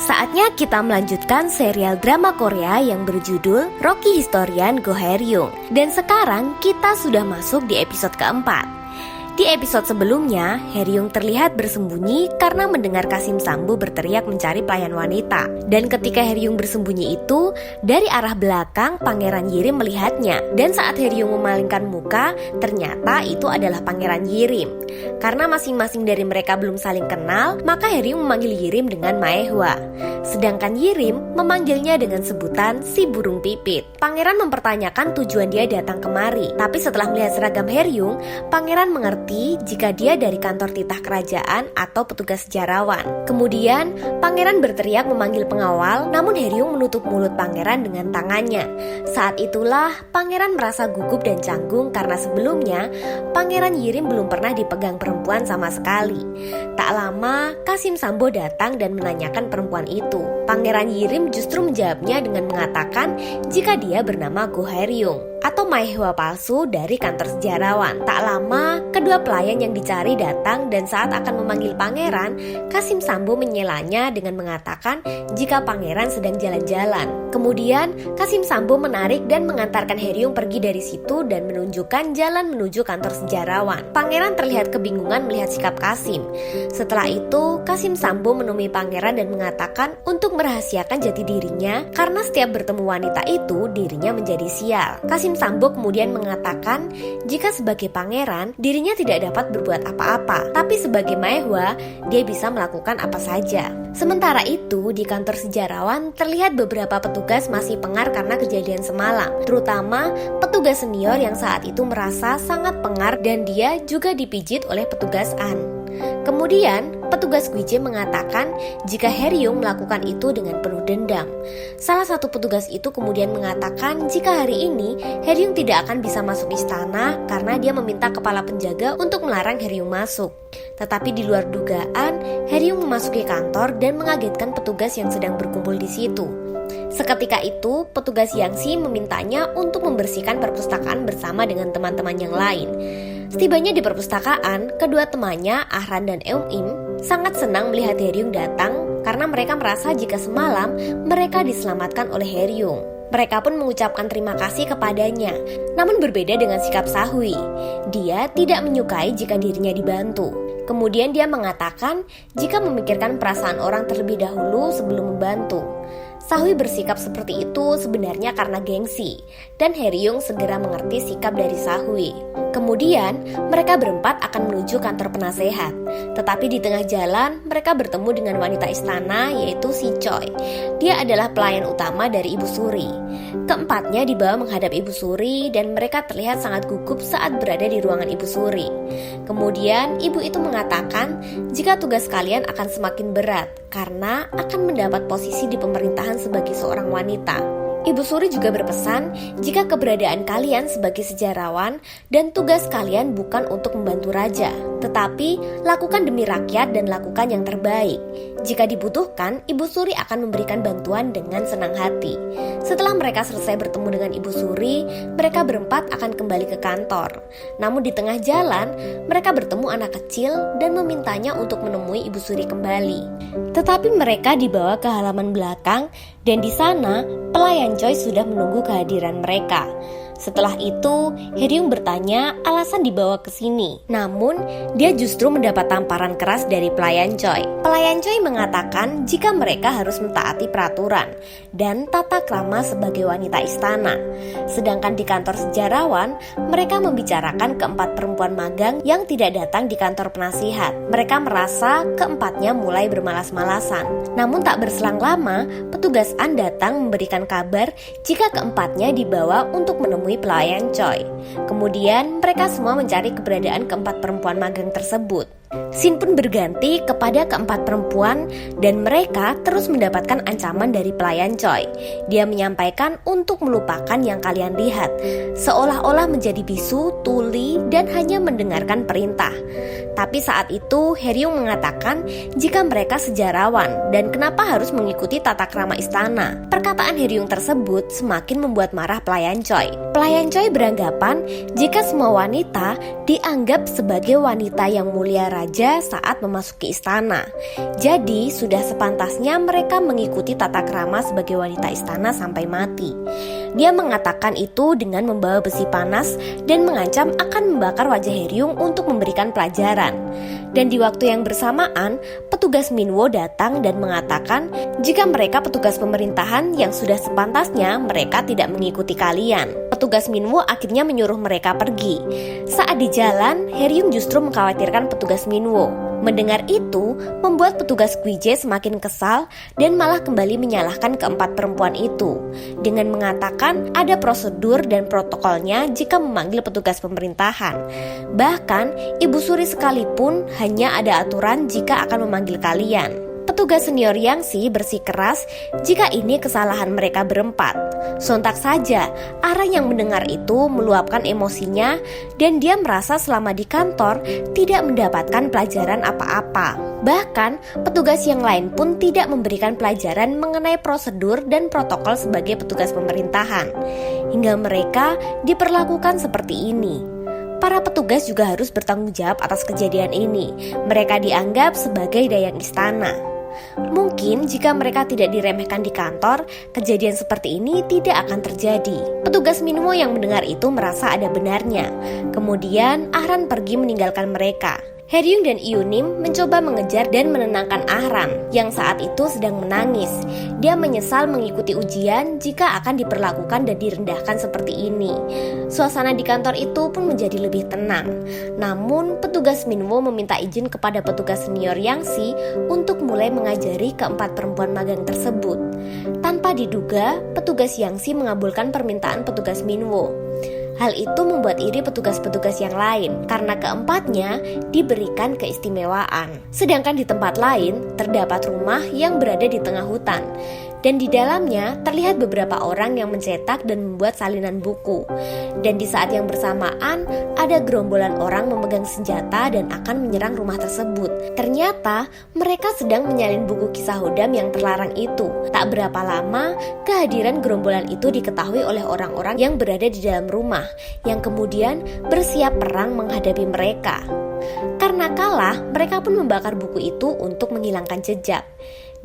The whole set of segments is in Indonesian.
Saatnya kita melanjutkan serial drama Korea yang berjudul Rocky Historian Go Hae-ryung. Dan sekarang kita sudah masuk di episode keempat. Di episode sebelumnya, Hae-ryung terlihat bersembunyi karena mendengar Kasim Sambo berteriak mencari pelayan wanita. Dan ketika Hae-ryung bersembunyi itu, dari arah belakang Pangeran Yirim melihatnya. Dan saat Hae-ryung memalingkan muka, ternyata itu adalah Pangeran Yirim. Karena masing-masing dari mereka belum saling kenal, maka Hae-ryung memanggil Yirim dengan Maehwa. Sedangkan Yirim memanggilnya dengan sebutan si burung pipit. Pangeran mempertanyakan tujuan dia datang kemari. Tapi setelah melihat seragam Hae-ryung, Pangeran mengerti jika dia dari kantor titah kerajaan atau petugas sejarawan. Kemudian, Pangeran berteriak memanggil pengawal, namun Hae-ryung menutup mulut Pangeran dengan tangannya. Saat itulah, Pangeran merasa gugup dan canggung karena sebelumnya, Pangeran Yirim belum pernah dipegang perempuan sama sekali. Tak lama, Kasim Sambo datang dan menanyakan perempuan itu. Pangeran Yirim justru menjawabnya dengan mengatakan jika dia bernama Go Hae-ryung atau Maehwa palsu dari kantor sejarawan. Tak lama, kedua pelayan yang dicari datang dan saat akan memanggil Pangeran, Kasim Sambo menyelanya dengan mengatakan jika Pangeran sedang jalan-jalan. Kemudian, Kasim Sambo menarik dan mengantarkan Hae-ryung pergi dari situ dan menunjukkan jalan menuju kantor sejarawan. Pangeran terlihat kebingungan melihat sikap Kasim. Setelah itu, Kasim Sambo menemui Pangeran dan mengatakan untuk merahasiakan jati dirinya karena setiap bertemu wanita itu dirinya menjadi sial. Kasim Sambo kemudian mengatakan jika sebagai pangeran dirinya tidak dapat berbuat apa-apa, tapi sebagai Maehwa dia bisa melakukan apa saja. Sementara itu di kantor sejarawan terlihat beberapa petugas masih pengar karena kejadian semalam, terutama petugas senior yang saat itu merasa sangat pengar dan dia juga dipijit oleh petugas An. Kemudian, petugas Gwije mengatakan jika Hae-ryung melakukan itu dengan penuh dendam. Salah satu petugas itu kemudian mengatakan jika hari ini Hae-ryung tidak akan bisa masuk istana karena dia meminta kepala penjaga untuk melarang Hae-ryung masuk. Tetapi di luar dugaan, Hae-ryung memasuki kantor dan mengagetkan petugas yang sedang berkumpul di situ. Seketika itu, petugas Yangsi memintanya untuk membersihkan perpustakaan bersama dengan teman-teman yang lain. Setibanya di perpustakaan, kedua temannya, Ahran dan Eum-im, sangat senang melihat Hae-ryung datang karena mereka merasa jika semalam mereka diselamatkan oleh Hae-ryung. Mereka pun mengucapkan terima kasih kepadanya. Namun berbeda dengan sikap Sahui. Dia tidak menyukai jika dirinya dibantu. Kemudian dia mengatakan jika memikirkan perasaan orang terlebih dahulu sebelum membantu. Sahui bersikap seperti itu sebenarnya karena gengsi, dan Hae-ryung segera mengerti sikap dari Sahui. Kemudian, mereka berempat akan menuju kantor penasehat. Tetapi di tengah jalan, mereka bertemu dengan wanita istana yaitu si Choi. Dia adalah pelayan utama dari Ibu Suri. Keempatnya dibawa menghadap Ibu Suri dan mereka terlihat sangat gugup saat berada di ruangan Ibu Suri. Kemudian, ibu itu mengatakan jika tugas kalian akan semakin berat karena akan mendapat posisi di pemerintahan sebagai seorang wanita. Ibu Suri juga berpesan jika keberadaan kalian sebagai sejarawan dan tugas kalian bukan untuk membantu raja, tetapi lakukan demi rakyat dan lakukan yang terbaik. Jika dibutuhkan, Ibu Suri akan memberikan bantuan dengan senang hati. Setelah mereka selesai bertemu dengan Ibu Suri, mereka berempat akan kembali ke kantor. Namun di tengah jalan, mereka bertemu anak kecil dan memintanya untuk menemui Ibu Suri kembali. Tetapi mereka dibawa ke halaman belakang dan di sana pelayan Choi sudah menunggu kehadiran mereka. Setelah itu, Hae-ryung bertanya alasan dibawa ke sini. Namun, dia justru mendapat tamparan keras dari pelayan Choi. Pelayan Choi mengatakan jika mereka harus mentaati peraturan dan tata krama sebagai wanita istana. Sedangkan di kantor sejarawan, mereka membicarakan keempat perempuan magang yang tidak datang di kantor penasihat. Mereka merasa keempatnya mulai bermalas-malasan. Namun tak berselang lama, petugas An datang memberikan kabar jika keempatnya dibawa untuk menemui pelayan Choi. Kemudian mereka semua mencari keberadaan keempat perempuan magang tersebut. Scene pun berganti kepada keempat perempuan dan mereka terus mendapatkan ancaman dari pelayan Choi. Dia menyampaikan untuk melupakan yang kalian lihat, seolah-olah menjadi bisu, tuli, dan hanya mendengarkan perintah. Tapi saat itu Hae-ryung mengatakan jika mereka sejarawan dan kenapa harus mengikuti tata krama istana. Perkataan Hae-ryung tersebut semakin membuat marah pelayan Choi. Pelayan Choi beranggapan jika semua wanita dianggap sebagai wanita yang mulia raja saja saat memasuki istana. Jadi sudah sepantasnya mereka mengikuti tata krama sebagai wanita istana sampai mati. Dia mengatakan itu dengan membawa besi panas dan mengancam akan membakar wajah Haeryung untuk memberikan pelajaran. Dan di waktu yang bersamaan, petugas Minwo datang dan mengatakan jika mereka petugas pemerintahan yang sudah sepantasnya mereka tidak mengikuti kalian. Petugas Minwo akhirnya menyuruh mereka pergi. Saat di jalan, Haeryung justru mengkhawatirkan petugas Minwo. Mendengar itu, membuat petugas Gwije semakin kesal dan malah kembali menyalahkan keempat perempuan itu dengan mengatakan ada prosedur dan protokolnya jika memanggil petugas pemerintahan. Bahkan, Ibu Suri sekalipun hanya ada aturan jika akan memanggil kalian. Petugas senior Yangsi bersikeras jika ini kesalahan mereka berempat. Sontak saja, Ara yang mendengar itu meluapkan emosinya dan dia merasa selama di kantor tidak mendapatkan pelajaran apa-apa. Bahkan, petugas yang lain pun tidak memberikan pelajaran mengenai prosedur dan protokol sebagai petugas pemerintahan. Hingga mereka diperlakukan seperti ini. Para petugas juga harus bertanggung jawab atas kejadian ini. Mereka dianggap sebagai dayang istana. Mungkin jika mereka tidak diremehkan di kantor, kejadian seperti ini tidak akan terjadi. Petugas Minwo yang mendengar itu merasa ada benarnya. Kemudian Ahran pergi meninggalkan mereka. Haeryung dan Iyunim mencoba mengejar dan menenangkan Ahran yang saat itu sedang menangis. Dia menyesal mengikuti ujian jika akan diperlakukan dan direndahkan seperti ini. Suasana di kantor itu pun menjadi lebih tenang. Namun petugas Minwo meminta izin kepada petugas senior Yangsi untuk mulai mengajari keempat perempuan magang tersebut. Tanpa diduga, petugas Yangsi mengabulkan permintaan petugas Minwo. Hal itu membuat iri petugas-petugas yang lain karena keempatnya diberikan keistimewaan. Sedangkan di tempat lain terdapat rumah yang berada di tengah hutan. Dan di dalamnya terlihat beberapa orang yang mencetak dan membuat salinan buku. Dan di saat yang bersamaan ada gerombolan orang memegang senjata dan akan menyerang rumah tersebut. Ternyata mereka sedang menyalin buku kisah Hodam yang terlarang itu. Tak berapa lama kehadiran gerombolan itu diketahui oleh orang-orang yang berada di dalam rumah, yang kemudian bersiap perang menghadapi mereka. Karena kalah, mereka pun membakar buku itu untuk menghilangkan jejak.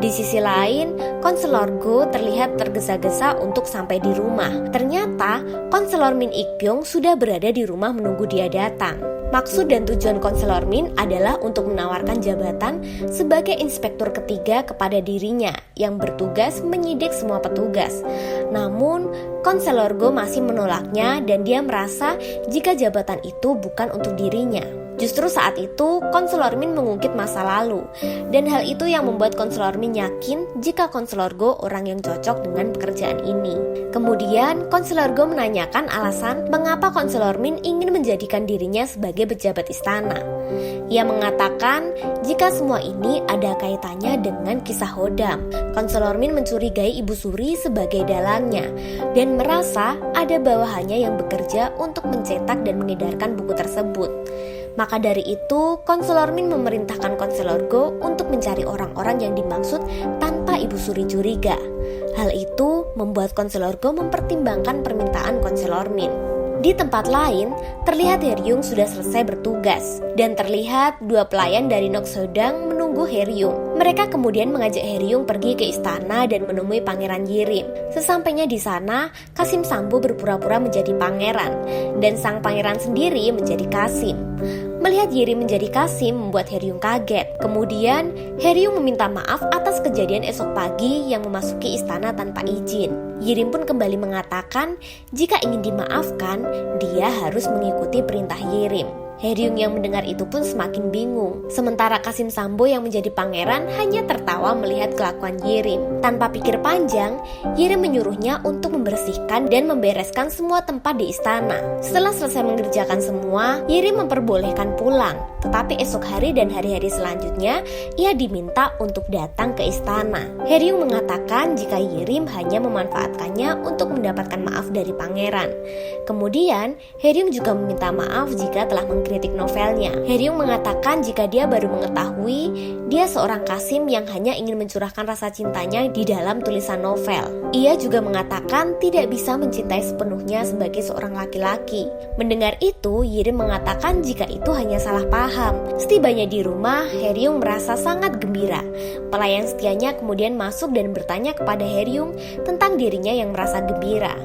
Di sisi lain, konselor Go terlihat tergesa-gesa untuk sampai di rumah. Ternyata, konselor Min Ik-byung sudah berada di rumah menunggu dia datang. Maksud dan tujuan konselor Min adalah untuk menawarkan jabatan sebagai inspektur ketiga kepada dirinya yang bertugas menyidik semua petugas. Namun, konselor Go masih menolaknya dan dia merasa jika jabatan itu bukan untuk dirinya. Justru saat itu, konselor Min mengungkit masa lalu, dan hal itu yang membuat konselor Min yakin jika konselor Go orang yang cocok dengan pekerjaan ini. Kemudian, konselor Go menanyakan alasan mengapa konselor Min ingin menjadikan dirinya sebagai pejabat istana. Ia mengatakan jika semua ini ada kaitannya dengan kisah Hodam. Konselor Min mencurigai Ibu Suri sebagai dalangnya, dan merasa ada bawahannya yang bekerja untuk mencetak dan mengedarkan buku tersebut. Maka dari itu, konselor Min memerintahkan konselor Go untuk mencari orang-orang yang dimaksud tanpa Ibu Suri curiga. Hal itu membuat konselor Go mempertimbangkan permintaan konselor Min. Di tempat lain, terlihat Haeryung sudah selesai bertugas dan terlihat dua pelayan dari Noksodang menunggu Haeryung. Mereka kemudian mengajak Haeryung pergi ke istana dan menemui Pangeran Yirim. Sesampainya di sana, Kasim Sambo berpura-pura menjadi pangeran dan sang pangeran sendiri menjadi Kasim. Melihat Yirim menjadi Kasim membuat Haeryung kaget. Kemudian, Haeryung meminta maaf atas kejadian esok pagi yang memasuki istana tanpa izin. Yirim pun kembali mengatakan jika ingin dimaafkan, dia harus mengikuti perintah Yirim. Haeryung yang mendengar itu pun semakin bingung. Sementara Kasim Sambo yang menjadi pangeran hanya tertawa melihat kelakuan Yirim. Tanpa pikir panjang, Yirim menyuruhnya untuk membersihkan dan membereskan semua tempat di istana. Setelah selesai mengerjakan semua, Yirim memperbolehkan pulang. Tetapi esok hari dan hari-hari selanjutnya, ia diminta untuk datang ke istana. Haeryung mengatakan jika Yirim hanya memanfaatkannya untuk mendapatkan maaf dari pangeran. Kemudian, Haeryung juga meminta maaf jika telah mengkritik mengkritik novelnya. Haeryung mengatakan jika dia baru mengetahui dia seorang Qasim yang hanya ingin mencurahkan rasa cintanya di dalam tulisan novel. Ia juga mengatakan tidak bisa mencintai sepenuhnya sebagai seorang laki-laki. Mendengar itu, Yirim mengatakan jika itu hanya salah paham. Setibanya di rumah, Haeryung merasa sangat gembira. Pelayan setianya kemudian masuk dan bertanya kepada Haeryung tentang dirinya yang merasa gembira.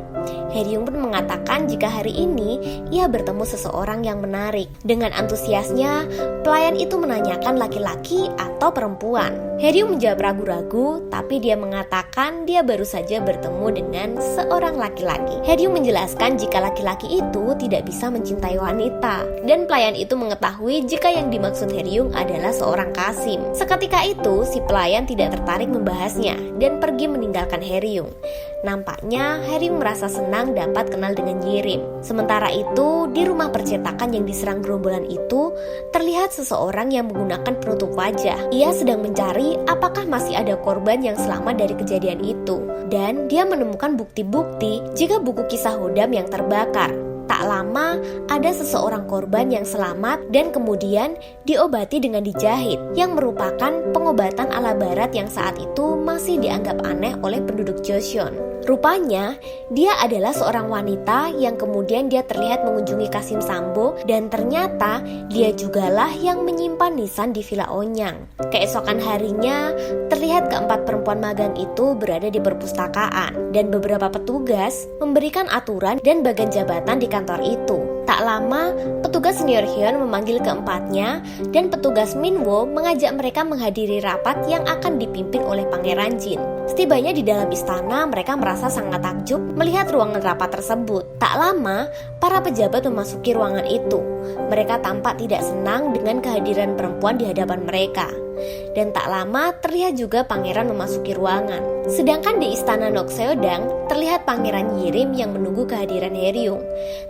Haeryung pun mengatakan jika hari ini ia bertemu seseorang yang menarik. Dengan antusiasnya, pelayan itu menanyakan laki-laki atau perempuan. Haeryung menjawab ragu-ragu, tapi dia mengatakan dia baru saja bertemu dengan seorang laki-laki. Haeryung menjelaskan jika laki-laki itu tidak bisa mencintai wanita, dan pelayan itu mengetahui jika yang dimaksud Haeryung adalah seorang Qasim. Seketika itu, si pelayan tidak tertarik membahasnya dan pergi meninggalkan Haeryung. Nampaknya Haeryung merasa senang dapat kenal dengan Yirim. Sementara itu, di rumah percetakan yang diserang gerombolan itu, terlihat seseorang yang menggunakan penutup wajah. Ia sedang mencari apakah masih ada korban yang selamat dari kejadian itu. Dan dia menemukan bukti-bukti jika buku kisah Hodam yang terbakar. Tak lama, ada seseorang korban yang selamat dan kemudian diobati dengan dijahit, yang merupakan pengobatan ala barat yang saat itu masih dianggap aneh oleh penduduk Joseon. Rupanya, dia adalah seorang wanita yang kemudian dia terlihat mengunjungi Qasim Sambo dan ternyata dia jugalah yang menyimpan nisan di Villa Onyang. Keesokan harinya, terlihat keempat perempuan magang itu berada di perpustakaan dan beberapa petugas memberikan aturan dan bagian jabatan di kantor itu. Tak lama, petugas senior Hyun memanggil keempatnya dan petugas Minwo mengajak mereka menghadiri rapat yang akan dipimpin oleh Pangeran Jin. Setibanya di dalam istana, mereka merasa sangat takjub melihat ruangan rapat tersebut. Tak lama, para pejabat memasuki ruangan itu. Mereka tampak tidak senang dengan kehadiran perempuan di hadapan mereka. Dan tak lama terlihat juga pangeran memasuki ruangan. Sedangkan di istana Nokseodang terlihat Pangeran Yirim yang menunggu kehadiran Haeryung.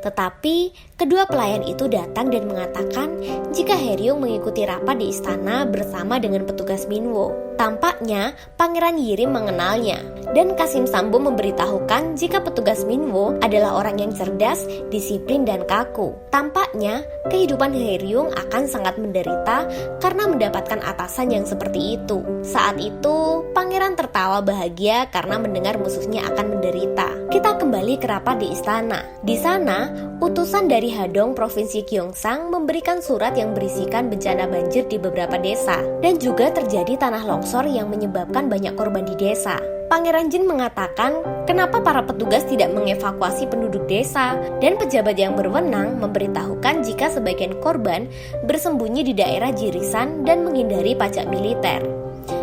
Tetapi kedua pelayan itu datang dan mengatakan jika Haeryung mengikuti rapat di istana bersama dengan petugas Minwo. Tampaknya Pangeran Yirim mengenalnya dan Qasim Sambo memberitahukan jika petugas Minwo adalah orang yang cerdas, disiplin dan kaku. Tampaknya kehidupan Haeryung akan sangat menderita karena mendapatkan atasan yang seperti itu. Saat itu pangeran tertawa bahagia karena mendengar musuhnya akan menderita. Kita kembali ke rapat di istana. Di sana, utusan dari Hadong Provinsi Gyeongsang memberikan surat yang berisikan bencana banjir di beberapa desa dan juga terjadi tanah longsor yang menyebabkan banyak korban di desa. Pangeran Jin mengatakan kenapa para petugas tidak mengevakuasi penduduk desa dan pejabat yang berwenang memberitahukan jika sebagian korban bersembunyi di daerah Jirisan dan menghindari pajak militer.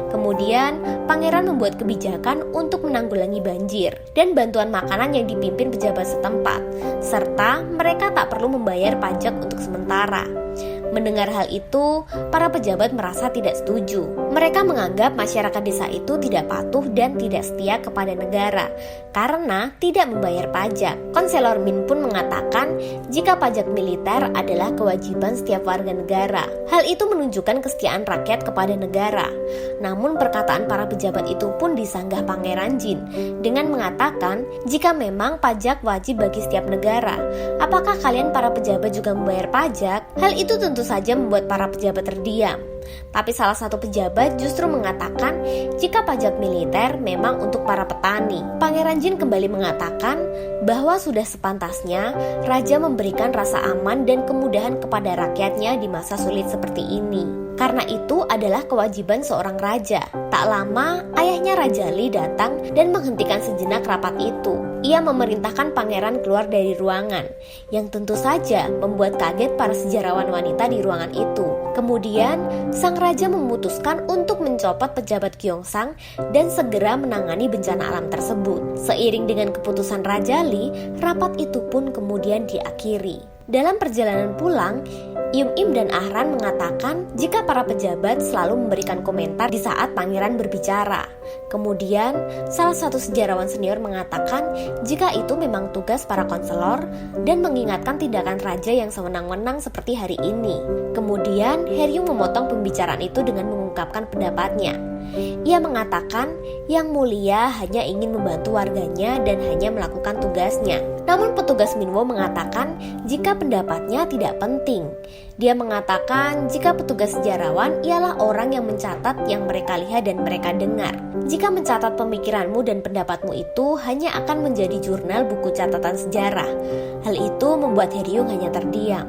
Kemudian, pangeran membuat kebijakan untuk menanggulangi banjir dan bantuan makanan yang dipimpin pejabat setempat, serta mereka tak perlu membayar pajak untuk sementara. Mendengar hal itu, para pejabat merasa tidak setuju. Mereka menganggap masyarakat desa itu tidak patuh dan tidak setia kepada negara karena tidak membayar pajak. Konselor Min pun mengatakan jika pajak militer adalah kewajiban setiap warga negara. Hal itu menunjukkan kesetiaan rakyat kepada negara. Namun perkataan para pejabat itu pun disanggah Pangeran Jin dengan mengatakan jika memang pajak wajib bagi setiap negara, apakah kalian para pejabat juga membayar pajak? Hal itu tentu saja membuat para pejabat terdiam. Tapi salah satu pejabat justru mengatakan jika pajak militer memang untuk para petani. Pangeran Jin kembali mengatakan bahwa sudah sepantasnya raja memberikan rasa aman dan kemudahan kepada rakyatnya di masa sulit seperti ini. Karena itu adalah kewajiban seorang raja. Tak lama, ayahnya Raja Li datang dan menghentikan sejenak rapat itu. Ia memerintahkan pangeran keluar dari ruangan, yang tentu saja membuat kaget para sejarawan wanita di ruangan itu. Kemudian, sang raja memutuskan untuk mencopot pejabat Gyeongsang dan segera menangani bencana alam tersebut. Seiring dengan keputusan Raja Li, rapat itu pun kemudian diakhiri. Dalam perjalanan pulang, Im dan Ahran mengatakan jika para pejabat selalu memberikan komentar di saat pangeran berbicara. Kemudian, salah satu sejarawan senior mengatakan jika itu memang tugas para konselor dan mengingatkan tindakan raja yang sewenang-wenang seperti hari ini. Kemudian, Haeryung memotong pembicaraan itu dengan mengungkapkan pendapatnya. Ia mengatakan Yang Mulia hanya ingin membantu warganya dan hanya melakukan tugasnya. Namun petugas Minwo mengatakan jika pendapatnya tidak penting. Dia mengatakan jika petugas sejarawan ialah orang yang mencatat yang mereka lihat dan mereka dengar. Jika mencatat pemikiranmu dan pendapatmu itu hanya akan menjadi jurnal buku catatan sejarah. Hal itu membuat Haeryung hanya terdiam.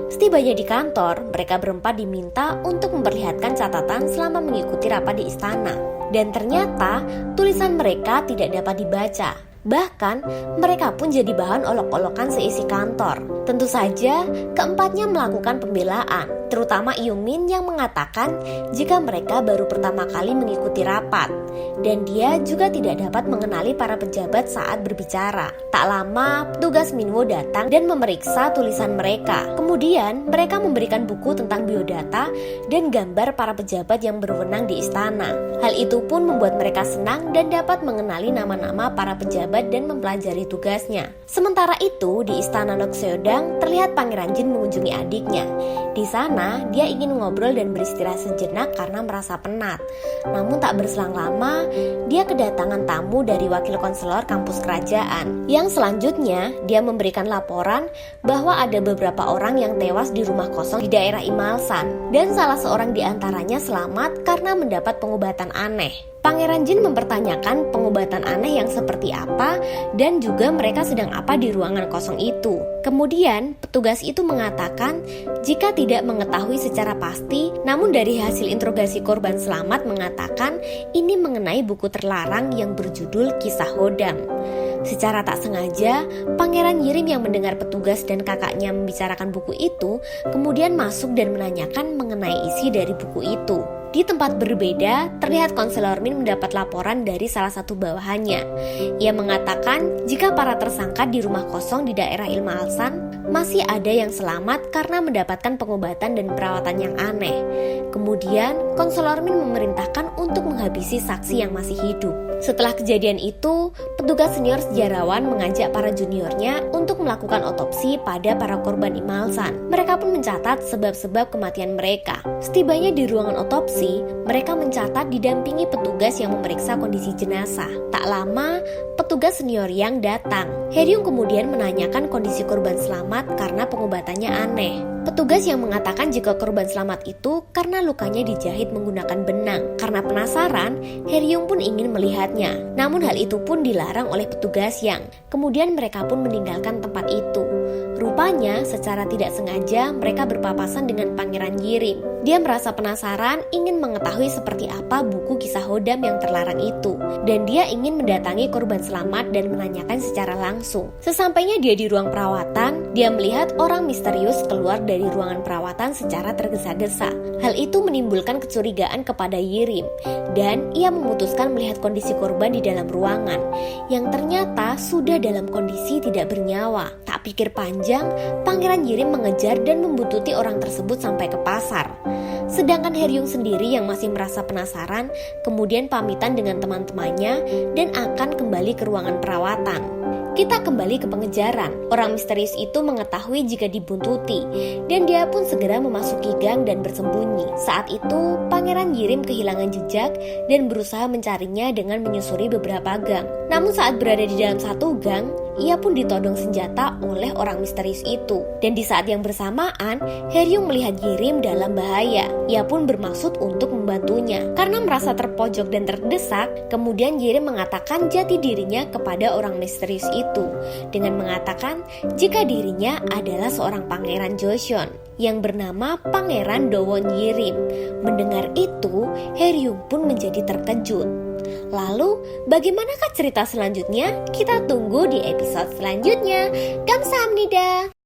Setibanya di kantor, mereka berempat diminta untuk memperlihatkan catatan selama mengikuti rapat di istana. Dan ternyata tulisan mereka tidak dapat dibaca. Bahkan mereka pun jadi bahan olok-olokan seisi kantor. Tentu saja keempatnya melakukan pembelaan, terutama Young-min yang mengatakan jika mereka baru pertama kali mengikuti rapat. Dan dia juga tidak dapat mengenali para pejabat saat berbicara. Tak lama petugas Minwo datang dan memeriksa tulisan mereka. Kemudian mereka memberikan buku tentang biodata dan gambar para pejabat yang berwenang di istana. Hal itu pun membuat mereka senang dan dapat mengenali nama-nama para pejabat dan mempelajari tugasnya. Sementara itu, di istana Nokseodang terlihat Pangeran Jin mengunjungi adiknya. Di sana, dia ingin ngobrol dan beristirahat sejenak karena merasa penat. Namun tak berselang lama, dia kedatangan tamu dari wakil konselor kampus kerajaan. Yang selanjutnya, dia memberikan laporan bahwa ada beberapa orang yang tewas di rumah kosong di daerah Imalsan. Dan salah seorang di antaranya selamat karena mendapat pengobatan aneh. Pangeran Jin mempertanyakan pengobatan aneh yang seperti apa dan juga mereka sedang apa di ruangan kosong itu. Kemudian petugas itu mengatakan jika tidak mengetahui secara pasti, namun dari hasil interogasi korban selamat mengatakan ini mengenai buku terlarang yang berjudul Kisah Hodam. Secara tak sengaja, Pangeran Yirim yang mendengar petugas dan kakaknya membicarakan buku itu kemudian masuk dan menanyakan mengenai isi dari buku itu. Di tempat berbeda, terlihat konselor Min mendapat laporan dari salah satu bawahannya. Ia mengatakan jika para tersangka di rumah kosong di daerah Ilma Alsan masih ada yang selamat karena mendapatkan pengobatan dan perawatan yang aneh. Kemudian, konselor Min memerintahkan untuk menghabisi saksi yang masih hidup. Setelah kejadian itu, petugas senior sejarawan mengajak para juniornya untuk melakukan otopsi pada para korban Imalsan. Mereka pun mencatat sebab-sebab kematian mereka. Setibanya di ruangan otopsi, mereka mencatat didampingi petugas yang memeriksa kondisi jenazah. Tak lama, petugas senior yang datang. Haeryung kemudian menanyakan kondisi korban selamat karena pengobatannya aneh. Petugas yang mengatakan jika korban selamat itu karena lukanya dijahit menggunakan benang. Karena penasaran, Haeryung pun ingin melihatnya. Namun hal itu pun dilarang oleh petugas yang. Kemudian mereka pun meninggalkan tempat itu. Rupanya secara tidak sengaja mereka berpapasan dengan Pangeran Yirim. Dia merasa penasaran ingin mengetahui seperti apa buku Kisah Hodam yang terlarang itu. Dan dia ingin mendatangi korban selamat dan menanyakan secara langsung. Sesampainya dia di ruang perawatan, dia melihat orang misterius keluar dari ruangan perawatan secara tergesa-gesa. Hal itu menimbulkan kecurigaan kepada Yirim. Dan ia memutuskan melihat kondisi korban di dalam ruangan. Yang ternyata sudah dalam kondisi tidak bernyawa. Tak pikir panjang, Pangeran Yirim mengejar dan membuntuti orang tersebut sampai ke pasar. Sedangkan Haeryung sendiri yang masih merasa penasaran, kemudian pamitan dengan teman-temannya dan akan kembali ke ruangan perawatan. Kita kembali ke pengejaran. Orang misterius itu mengetahui jika dibuntuti, dan dia pun segera memasuki gang dan bersembunyi. Saat itu, Pangeran Yirim kehilangan jejak dan berusaha mencarinya dengan menyusuri beberapa gang. Namun saat berada di dalam satu gang, ia pun ditodong senjata oleh orang misterius itu. Dan di saat yang bersamaan, Haeryung melihat Yirim dalam bahaya. Ia pun bermaksud untuk membantunya. Karena merasa terpojok dan terdesak, kemudian Yirim mengatakan jati dirinya kepada orang misterius itu. Dengan mengatakan jika dirinya adalah seorang pangeran Joseon yang bernama Pangeran Dowon Yirim. Mendengar itu, Haeryung pun menjadi terkejut. Lalu, bagaimanakah cerita selanjutnya? Kita tunggu di episode selanjutnya. Kamsahamnida.